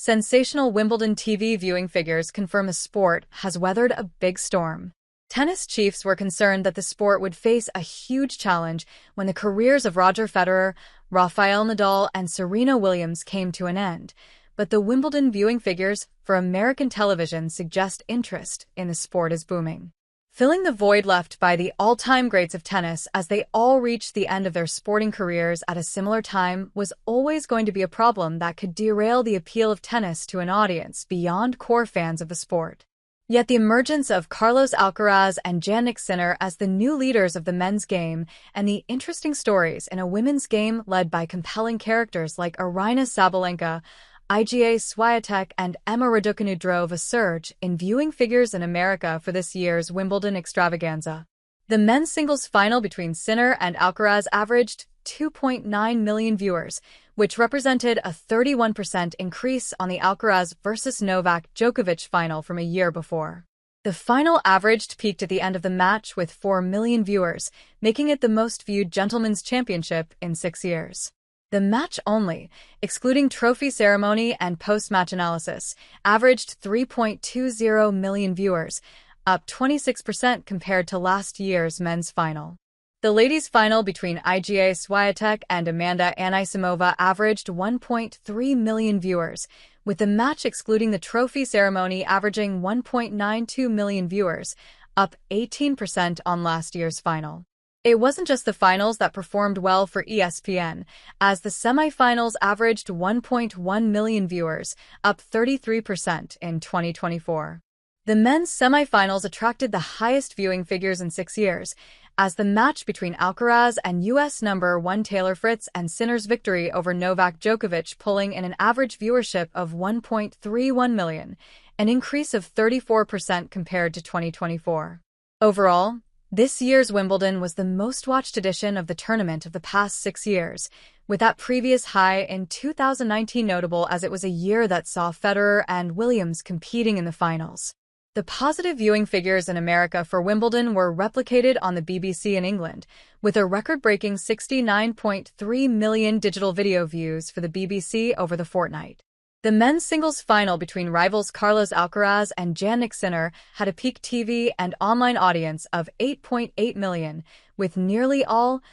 Sensational Wimbledon TV viewing figures confirm the sport has weathered a big storm. Tennis chiefs were concerned that the sport would face a huge challenge when the careers of Roger Federer, Rafael Nadal, and Serena Williams came to an end. But the Wimbledon viewing figures for American television suggest interest in the sport is booming. Filling the void left by the all-time greats of tennis as they all reached the end of their sporting careers at a similar time was always going to be a problem that could derail the appeal of tennis to an audience beyond core fans of the sport. Yet the emergence of Carlos Alcaraz and Jannik Sinner as the new leaders of the men's game and the interesting stories in a women's game led by compelling characters like Aryna Sabalenka, Iga Świątek, and Emma Raducanu drove a surge in viewing figures in America for this year's Wimbledon extravaganza. The men's singles final between Sinner and Alcaraz averaged 2.9 million viewers, which represented a 31% increase on the Alcaraz versus Novak Djokovic final from a year before. The final average peaked at the end of the match with 4 million viewers, making it the most viewed gentlemen's championship in 6 years. The match only, excluding trophy ceremony and post-match analysis, averaged 3.20 million viewers, up 26% compared to last year's men's final. The ladies' final between Iga Świątek and Amanda Anisimova averaged 1.3 million viewers, with the match excluding the trophy ceremony averaging 1.92 million viewers, up 18% on last year's final. It wasn't just the finals that performed well for ESPN, as the semifinals averaged 1.1 million viewers, up 33% in 2024. The men's semifinals attracted the highest viewing figures in 6 years, as the match between Alcaraz and U.S. number 1 Taylor Fritz and Sinner's victory over Novak Djokovic pulling in an average viewership of 1.31 million, an increase of 34% compared to 2024. Overall, this year's Wimbledon was the most-watched edition of the tournament of the past 6 years, with that previous high in 2019 notable as it was a year that saw Federer and Williams competing in the finals. The positive viewing figures in America for Wimbledon were replicated on the BBC in England, with a record-breaking 69.3 million digital video views for the BBC over the fortnight. The men's singles final between rivals Carlos Alcaraz and Jannik Sinner had a peak TV and online audience of 8.8 million, with nearly all,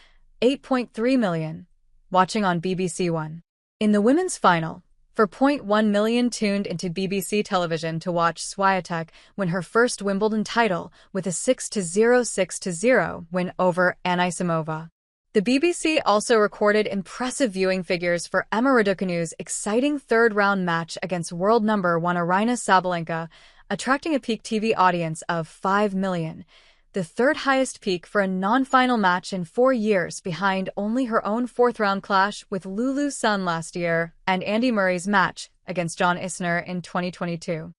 8.3 million, watching on BBC One. In the women's final, 4.1 million tuned into BBC television to watch Świątek win her first Wimbledon title with a 6-0 6-0 win over Anisimova. The BBC also recorded impressive viewing figures for Emma Raducanu's exciting third-round match against world number 1 Aryna Sabalenka, attracting a peak TV audience of 5 million, the third highest peak for a non-final match in 4 years behind only her own fourth-round clash with Lulu Sun last year and Andy Murray's match against Jannik Sinner in 2022.